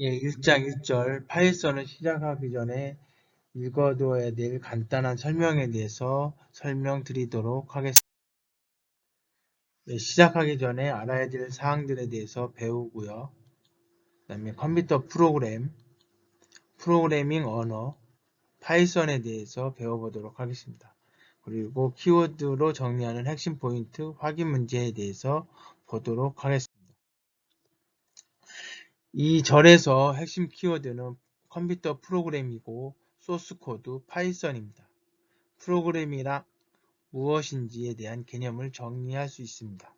예, 1장 1절 파이썬을 시작하기 전에 읽어둬야 될 간단한 설명에 대해서 설명드리도록 하겠습니다. 예, 시작하기 전에 알아야 될 사항들에 대해서 배우고요. 그 다음에 컴퓨터 프로그래밍 언어, 파이썬에 대해서 배워보도록 하겠습니다. 그리고 키워드로 정리하는 핵심 포인트, 확인 문제에 대해서 보도록 하겠습니다. 이 절에서 핵심 키워드는 컴퓨터 프로그램이고 소스 코드 파이썬입니다. 프로그램이란 무엇인지에 대한 개념을 정리할 수 있습니다.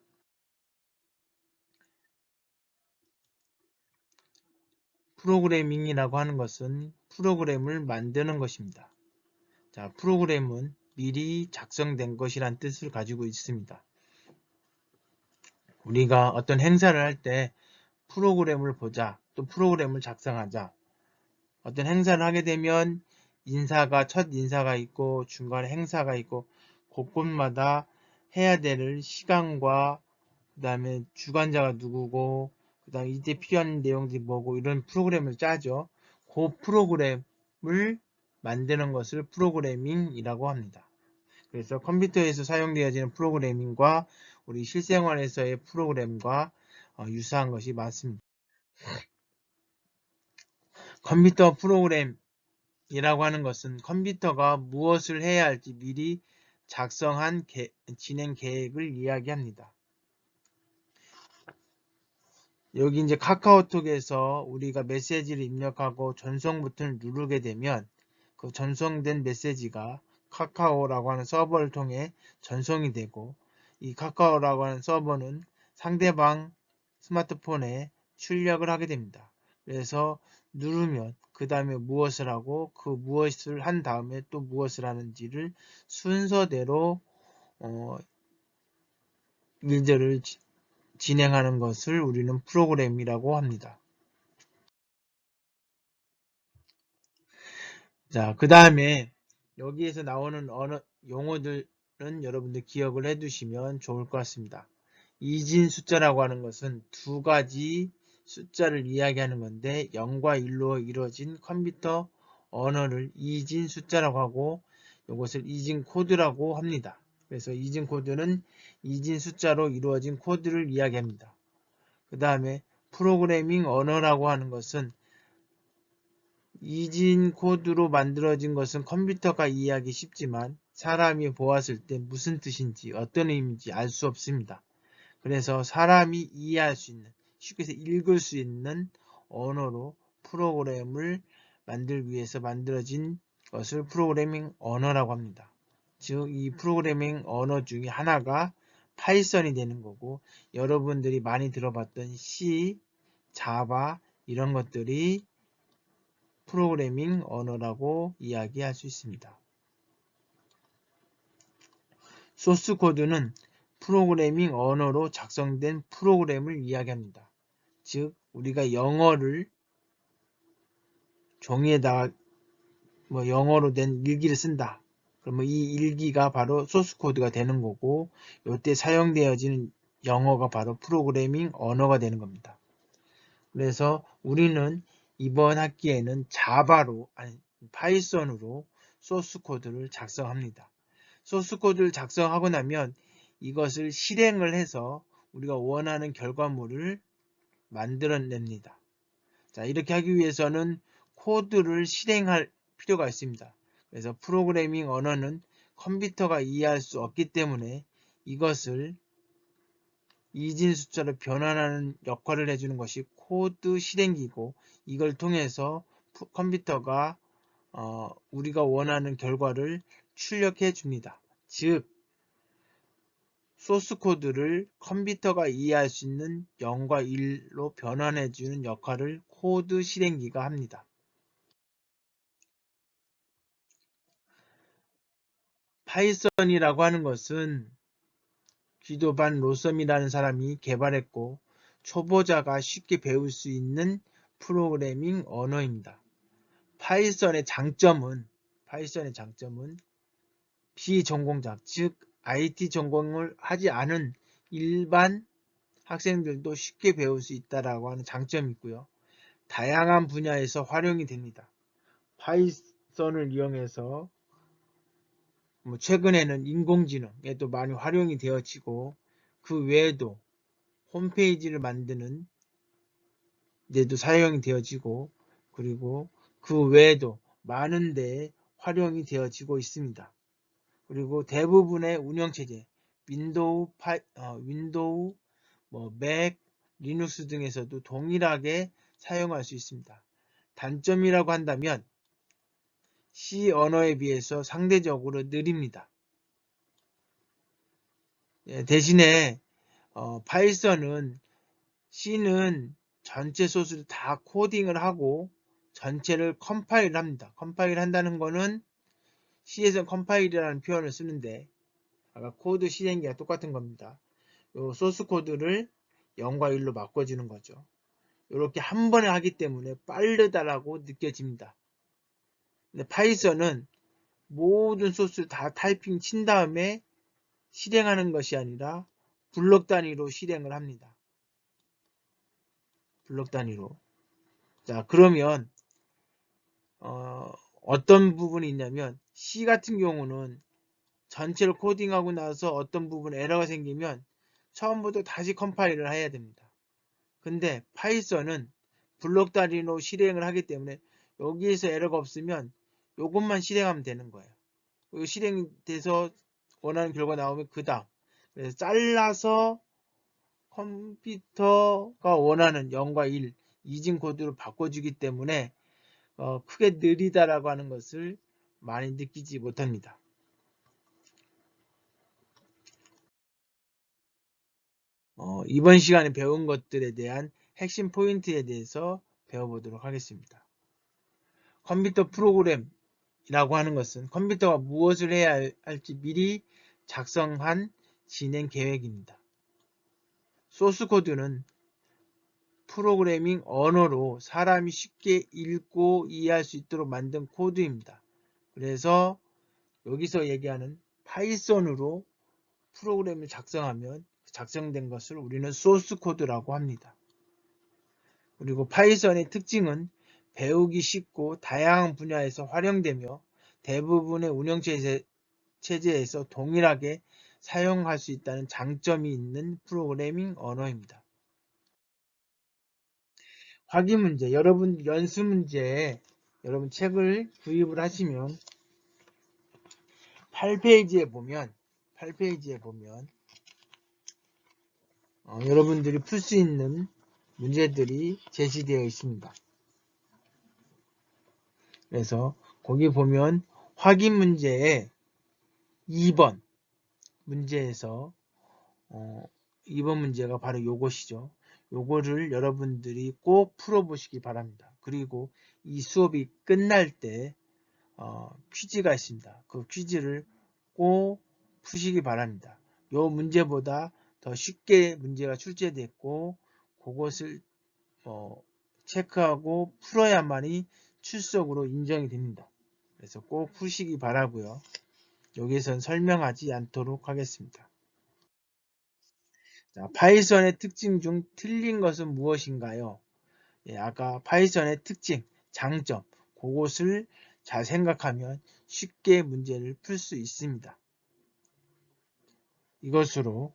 프로그래밍이라고 하는 것은 프로그램을 만드는 것입니다. 자, 프로그램은 미리 작성된 것이란 뜻을 가지고 있습니다. 우리가 어떤 행사를 할 때 프로그램을 보자, 또 프로그램을 작성하자. 어떤 행사를 하게 되면 첫 인사가 있고 중간에 행사가 있고 곳곳마다 해야 될 시간과 그 다음에 주관자가 누구고 그 다음에 이때 필요한 내용들이 뭐고 이런 프로그램을 짜죠. 그 프로그램을 만드는 것을 프로그래밍이라고 합니다. 그래서 컴퓨터에서 사용되어지는 프로그래밍과 우리 실생활에서의 프로그램과 유사한 것이 많습니다. 컴퓨터 프로그램이라고 하는 것은 컴퓨터가 무엇을 해야 할지 미리 작성한 진행 계획을 이야기합니다. 여기 이제 카카오톡에서 우리가 메시지를 입력하고 전송 버튼을 누르게 되면 그 전송된 메시지가 카카오라고 하는 서버를 통해 전송이 되고 이 카카오라고 하는 서버는 상대방 스마트폰에 출력을 하게 됩니다. 그래서 누르면 그 다음에 무엇을 하고 그 무엇을 한 다음에 또 무엇을 하는지를 순서대로 일들을 진행하는 것을 우리는 프로그램이라고 합니다. 자, 그 다음에 여기에서 나오는 용어들은 여러분들 기억을 해두시면 좋을 것 같습니다. 이진 숫자라고 하는 것은 두 가지 숫자를 이야기하는 건데 0과 1로 이루어진 컴퓨터 언어를 이진 숫자라고 하고 이것을 이진 코드라고 합니다. 그래서 이진 코드는 이진 숫자로 이루어진 코드를 이야기합니다. 그 다음에 프로그래밍 언어라고 하는 것은 이진 코드로 만들어진 것은 컴퓨터가 이해하기 쉽지만 사람이 보았을 때 무슨 뜻인지 어떤 의미인지 알 수 없습니다. 그래서 사람이 이해할 수 있는, 쉽게 해서 읽을 수 있는 언어로 프로그램을 만들기 위해서 만들어진 것을 프로그래밍 언어라고 합니다. 즉, 이 프로그래밍 언어 중에 하나가 파이썬이 되는 거고 여러분들이 많이 들어봤던 C, 자바 이런 것들이 프로그래밍 언어라고 이야기할 수 있습니다. 소스 코드는 프로그래밍 언어로 작성된 프로그램을 이야기합니다. 즉, 우리가 영어를 종이에다가 영어로 된 일기를 쓴다. 그러면 이 일기가 바로 소스 코드가 되는 거고, 이때 사용되어지는 영어가 바로 프로그래밍 언어가 되는 겁니다. 그래서 우리는 이번 학기에는 파이썬으로 소스 코드를 작성합니다. 소스 코드를 작성하고 나면 이것을 실행을 해서 우리가 원하는 결과물을 만들어냅니다. 자, 이렇게 하기 위해서는 코드를 실행할 필요가 있습니다. 그래서 프로그래밍 언어는 컴퓨터가 이해할 수 없기 때문에 이것을 이진 숫자로 변환하는 역할을 해주는 것이 코드 실행기고 이걸 통해서 컴퓨터가 우리가 원하는 결과를 출력해 줍니다. 즉, 소스 코드를 컴퓨터가 이해할 수 있는 0과 1로 변환해 주는 역할을 코드 실행기가 합니다. 파이썬이라고 하는 것은 기도 반 로섬이라는 사람이 개발했고 초보자가 쉽게 배울 수 있는 프로그래밍 언어입니다. 파이썬의 장점은 비전공자, 즉 IT 전공을 하지 않은 일반 학생들도 쉽게 배울 수 있다라고 하는 장점이 있고요. 다양한 분야에서 활용이 됩니다. 파이썬을 이용해서 최근에는 인공지능에도 많이 활용이 되어지고 그 외에도 홈페이지를 만드는 데도 사용이 되어지고 그리고 그 외에도 많은 데에 활용이 되어지고 있습니다. 그리고 대부분의 운영체제 윈도우, 맥, 리눅스 등에서도 동일하게 사용할 수 있습니다. 단점이라고 한다면 C 언어에 비해서 상대적으로 느립니다. 대신에 파이썬은 C는 전체 소스를 다 코딩을 하고 전체를 컴파일 합니다. 컴파일 한다는 거는 C에서 컴파일이라는 표현을 쓰는데 아까 코드 실행기가 똑같은 겁니다. 요 소스 코드를 0과 1로 바꿔주는 거죠. 이렇게 한 번에 하기 때문에 빠르다라고 느껴집니다. 근데 파이썬은 모든 소스를 다 타이핑 친 다음에 실행하는 것이 아니라 블록 단위로 실행을 합니다. 블록 단위로. 자, 그러면 어떤 부분이 있냐면 C 같은 경우는 전체를 코딩하고 나서 어떤 부분에 에러가 생기면 처음부터 다시 컴파일을 해야 됩니다. 근데 파이썬은 블록 단위로 실행을 하기 때문에 여기에서 에러가 없으면 이것만 실행하면 되는 거예요. 이거 실행돼서 원하는 결과 나오면 그 다음 그래서 잘라서 컴퓨터가 원하는 0과 1 이진 코드로 바꿔주기 때문에 크게 느리다라고 하는 것을 많이 느끼지 못합니다. 이번 시간에 배운 것들에 대한 핵심 포인트에 대해서 배워보도록 하겠습니다. 컴퓨터 프로그램이라고 하는 것은 컴퓨터가 무엇을 해야 할지 미리 작성한 진행 계획입니다. 소스 코드는 프로그래밍 언어로 사람이 쉽게 읽고 이해할 수 있도록 만든 코드입니다. 그래서 여기서 얘기하는 파이썬으로 프로그램을 작성하면 작성된 것을 우리는 소스 코드라고 합니다. 그리고 파이썬의 특징은 배우기 쉽고 다양한 분야에서 활용되며 대부분의 운영체제에서 동일하게 사용할 수 있다는 장점이 있는 프로그래밍 언어입니다. 확인 문제, 여러분 연수 문제에 여러분 책을 구입을 하시면 8페이지에 보면 여러분들이 풀 수 있는 문제들이 제시되어 있습니다. 그래서 거기 보면 확인 문제에 2번 문제에서 2번 문제가 바로 요것이죠. 요거를 여러분들이 꼭 풀어보시기 바랍니다. 그리고 이 수업이 끝날 때 퀴즈가 있습니다. 그 퀴즈를 꼭 푸시기 바랍니다. 요 문제보다 더 쉽게 문제가 출제됐고 그것을 체크하고 풀어야만이 출석으로 인정이 됩니다. 그래서 꼭 푸시기 바라고요. 여기선 설명하지 않도록 하겠습니다. 자, 파이썬의 특징 중 틀린 것은 무엇인가요? 아까 파이썬의 특징, 장점, 그것을 잘 생각하면 쉽게 문제를 풀 수 있습니다. 이것으로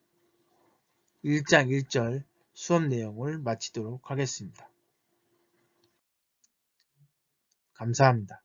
1장 1절 수업 내용을 마치도록 하겠습니다. 감사합니다.